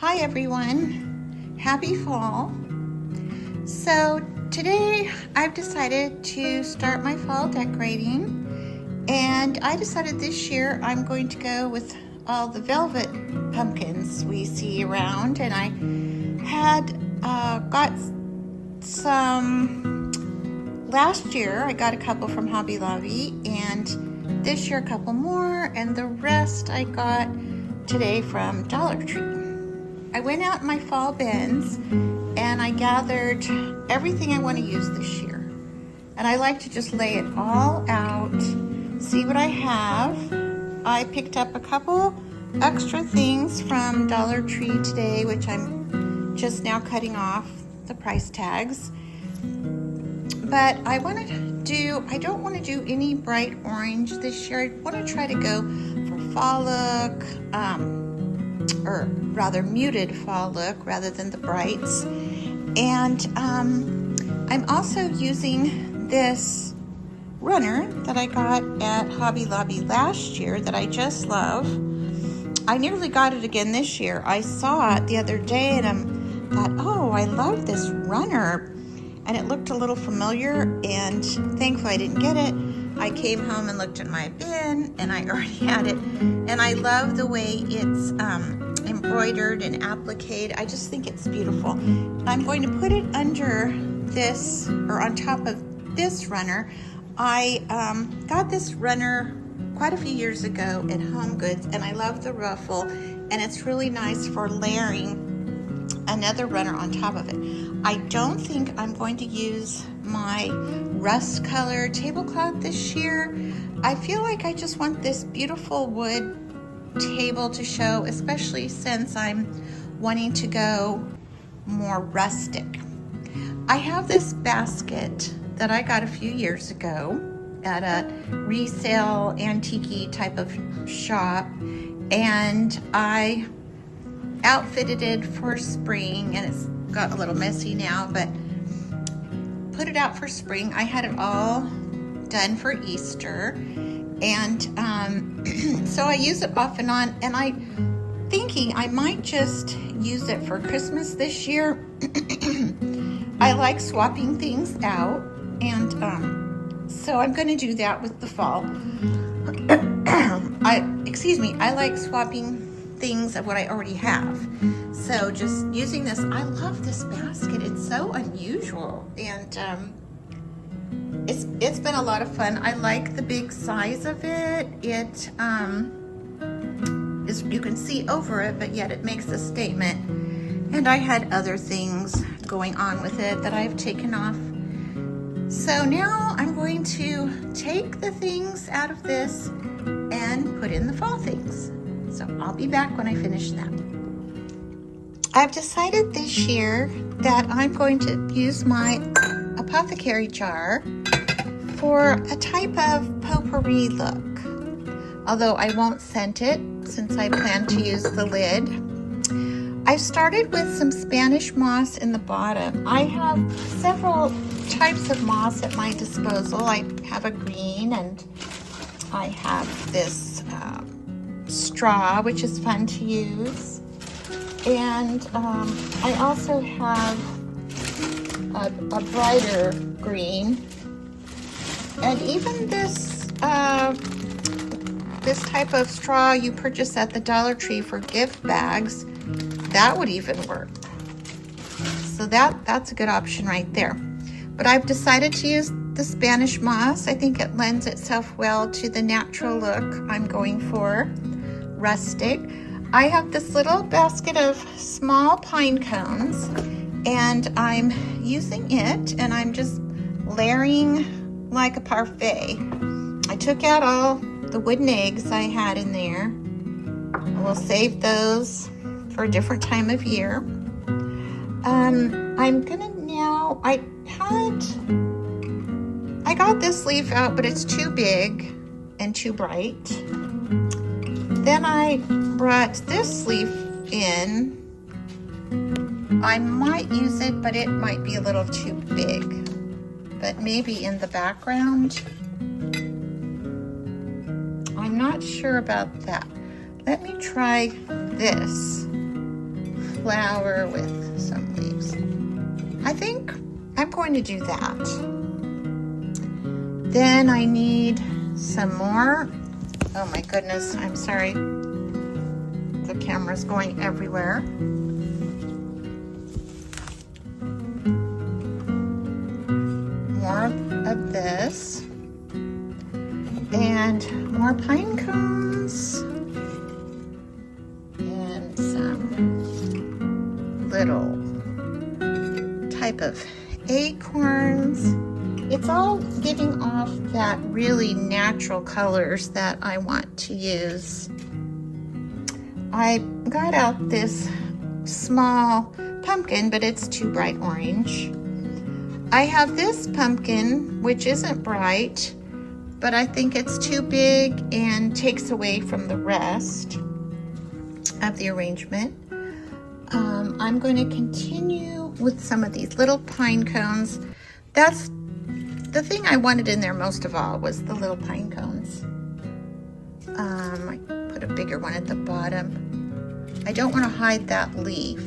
Hi everyone, happy fall. So today I've decided to start my fall decorating, and I decided this year I'm going to go with all the velvet pumpkins we see around, and I had got some last year. I got a couple from Hobby Lobby, and this year a couple more, and the rest I got today from Dollar Tree. I went out in my fall bins and I gathered everything I want to use this year. And I like to just lay it all out, see what I have. I picked up a couple extra things from Dollar Tree today, which I'm just now cutting off the price tags. But I don't want to do any bright orange this year. I want to try to go for fall look, or rather muted fall look rather than the brights. And I'm also using this runner that I got at Hobby Lobby last year that I just love. I nearly got it again this year. I saw it the other day and I thought, oh, I love this runner. And it looked a little familiar, and thankfully I didn't get it. I came home and looked at my bin and I already had it. And I love the way it's embroidered and appliqued. I just think it's beautiful. I'm going to put it under this, or on top of this runner. I got this runner quite a few years ago at Home Goods, and I love the ruffle, and it's really nice for layering another runner on top of it. I don't think I'm going to use my rust color tablecloth this year. I feel like I just want this beautiful wood table to show, especially since I'm wanting to go more rustic. I have this basket that I got a few years ago at a resale antique type of shop, and I outfitted it for spring, and it's got a little messy now, but put it out for spring. I had it all done for Easter, and so I use it off and on, and I'm thinking I might just use it for Christmas this year. I like swapping things out, and so I'm going to do that with the fall. I like swapping things of what I already have. So just using this, I love this basket. It's so unusual, and it's been a lot of fun. I like the big size of it. It is, you can see over it, but yet it makes a statement. And I had other things going on with it that I've taken off. So now I'm going to take the things out of this and put in the fall things. So I'll be back when I finish that. I've decided this year that I'm going to use my apothecary jar for a type of potpourri look. Although I won't scent it since I plan to use the lid. I've started with some Spanish moss in the bottom. I have several types of moss at my disposal. I have a green, and I have this straw, which is fun to use, and I also have a brighter green, and even this this type of straw you purchase at the Dollar Tree for gift bags, that would even work. So that's a good option right there. But I've decided to use the Spanish moss. I think it lends itself well to the natural look I'm going for. Rustic. I have this little basket of small pine cones, and I'm using it, and I'm just layering like a parfait. I took out all the wooden eggs I had in there. We'll save those for a different time of year. I'm gonna now, I got this leaf out, but it's too big and too bright. Then I brought this leaf in. I might use it, but it might be a little too big. But maybe in the background. I'm not sure about that. Let me try this. flower with some leaves. I think I'm going to do that. Then I need some more. Oh my goodness, I'm sorry. The camera's going everywhere. More of this. And more pine cones. And some little type of acorns. It's all getting off that really natural colors that I want to use. I got out this small pumpkin, but it's too bright orange. I have this pumpkin, which isn't bright, but I think it's too big and takes away from the rest of the arrangement. I'm going to continue with some of these little pine cones. That's the thing I wanted in there most of all, was the little pine cones. I put a bigger one at the bottom. I don't want to hide that leaf.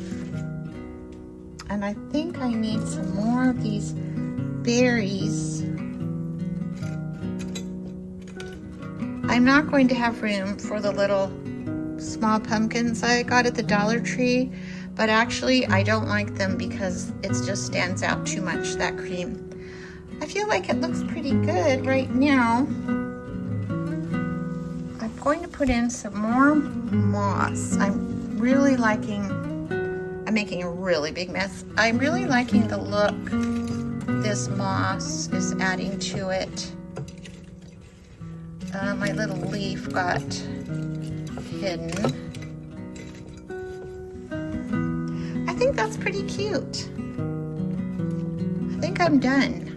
And I think I need some more of these berries. I'm not going to have room for the little small pumpkins I got at the Dollar Tree, but actually I don't like them because it just stands out too much, that cream. I feel like it looks pretty good right now. I'm going to put in some more moss. I'm making a really big mess. I'm really liking the look this moss is adding to it. My little leaf got hidden. I think that's pretty cute. I think I'm done.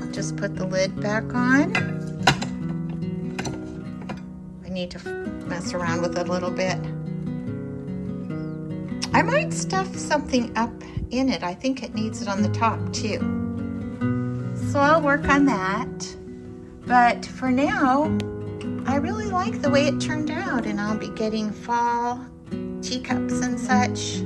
I'll just put the lid back on. I need to mess around with it a little bit. I might stuff something up in it. I think it needs it on the top too. So I'll work on that. But for now, I really like the way it turned out, and I'll be getting fall teacups and such.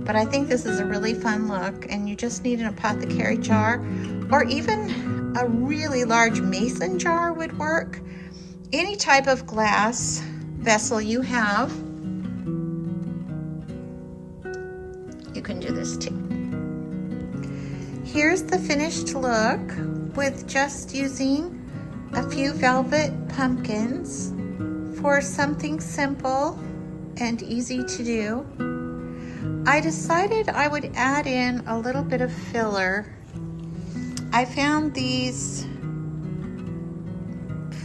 But I think this is a really fun look, and you just need an apothecary jar, or even a really large mason jar would work. Any type of glass vessel you have, you can do this too. Here's the finished look with just using a few velvet pumpkins for something simple and easy to do. I decided I would add in a little bit of filler. I found these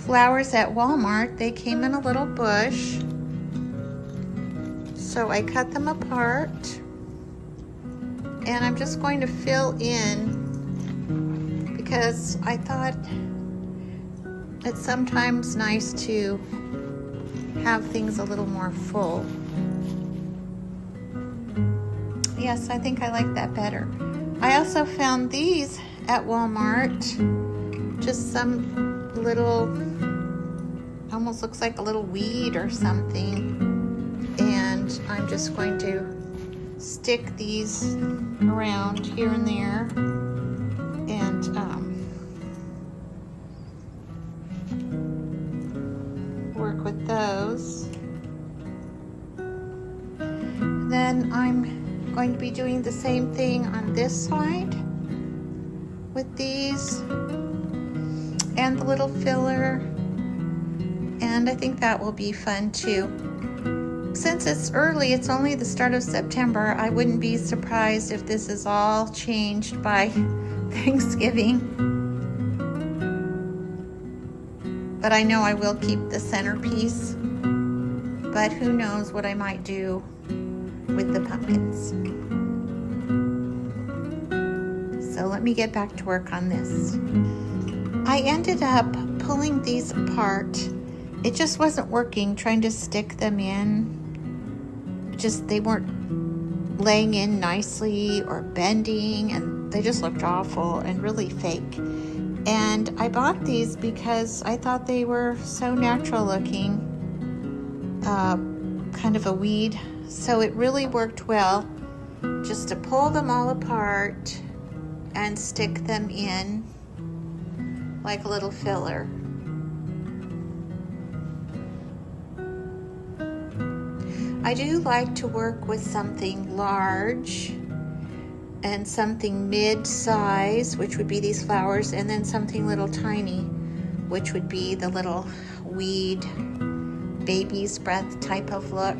flowers at Walmart. They came in a little bush. So I cut them apart. And I'm just going to fill in because I thought it's sometimes nice to have things a little more full. Yes, I think I like that better. I also found these at Walmart. Just some little, almost looks like a little weed or something. And I'm just going to stick these around here and there, and work with those. Then I'm going to be doing the same thing on this side with these and the little filler, and I think that will be fun too. Since it's early, it's only the start of September, I wouldn't be surprised if this is all changed by Thanksgiving. But I know I will keep the centerpiece, but who knows what I might do with the pumpkins. So let me get back to work on this. I ended up pulling these apart. It just wasn't working, trying to stick them in. They weren't laying in nicely or bending, and they just looked awful and really fake. And I bought these because I thought they were so natural looking, kind of a weed. So it really worked well just to pull them all apart and stick them in like a little filler. I do like to work with something large and something mid-size, which would be these flowers, and then something little tiny, which would be the little weed, baby's breath type of look.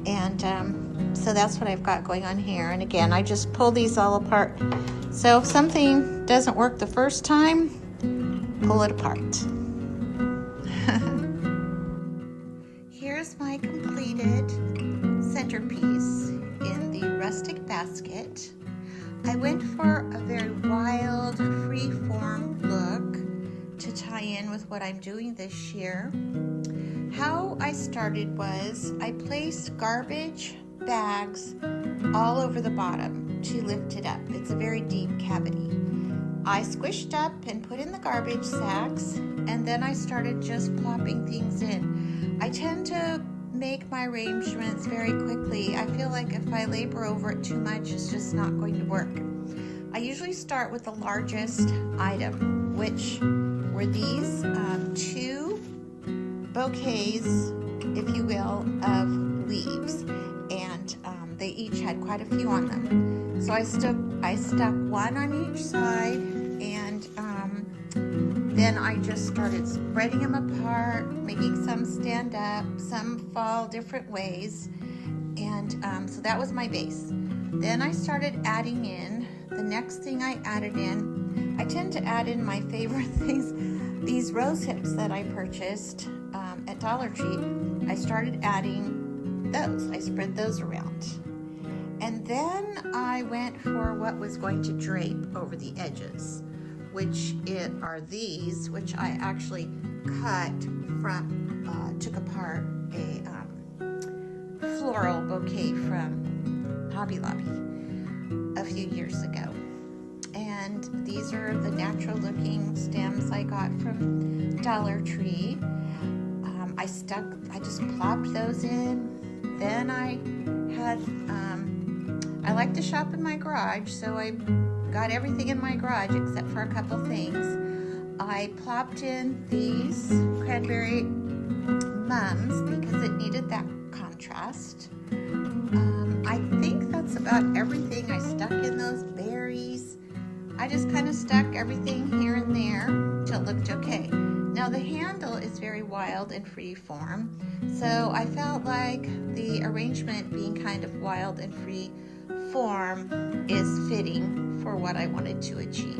And so that's what I've got going on here. And again, I just pull these all apart. So if something doesn't work the first time, pull it apart. Here's my completed centerpiece in the rustic basket. I went for a very wild, free-form look to tie in with what I'm doing this year. How I started was I placed garbage bags all over the bottom to lift it up. It's a very deep cavity. I squished up and put in the garbage sacks, and then I started just plopping things in. I tend to make my arrangements very quickly. I feel like if I labor over it too much, it's just not going to work. I usually start with the largest item, which were these two bouquets, if you will, of leaves, and they each had quite a few on them. So I stuck one on each side, and then I just started spreading them apart, making some stand up, some fall different ways, and so that was my base. Then I started adding in, the next thing I added in, I tend to add in my favorite things, these rose hips that I purchased at Dollar Tree. I started adding those. I spread those around. And then I went for what was going to drape over the edges, which are these, which I actually cut from, took apart a floral bouquet from Hobby Lobby a few years ago. And these are the natural looking stems I got from Dollar Tree. I just plopped those in. Then I like to shop in my garage, so I got everything in my garage except for a couple things. I plopped in these cranberry mums because it needed that contrast. I think that's about everything. I stuck in those berries. I just kind of stuck everything here and there till it looked okay. Now the handle is very wild and free form, so I felt like the arrangement being kind of wild and free form is fitting for what I wanted to achieve.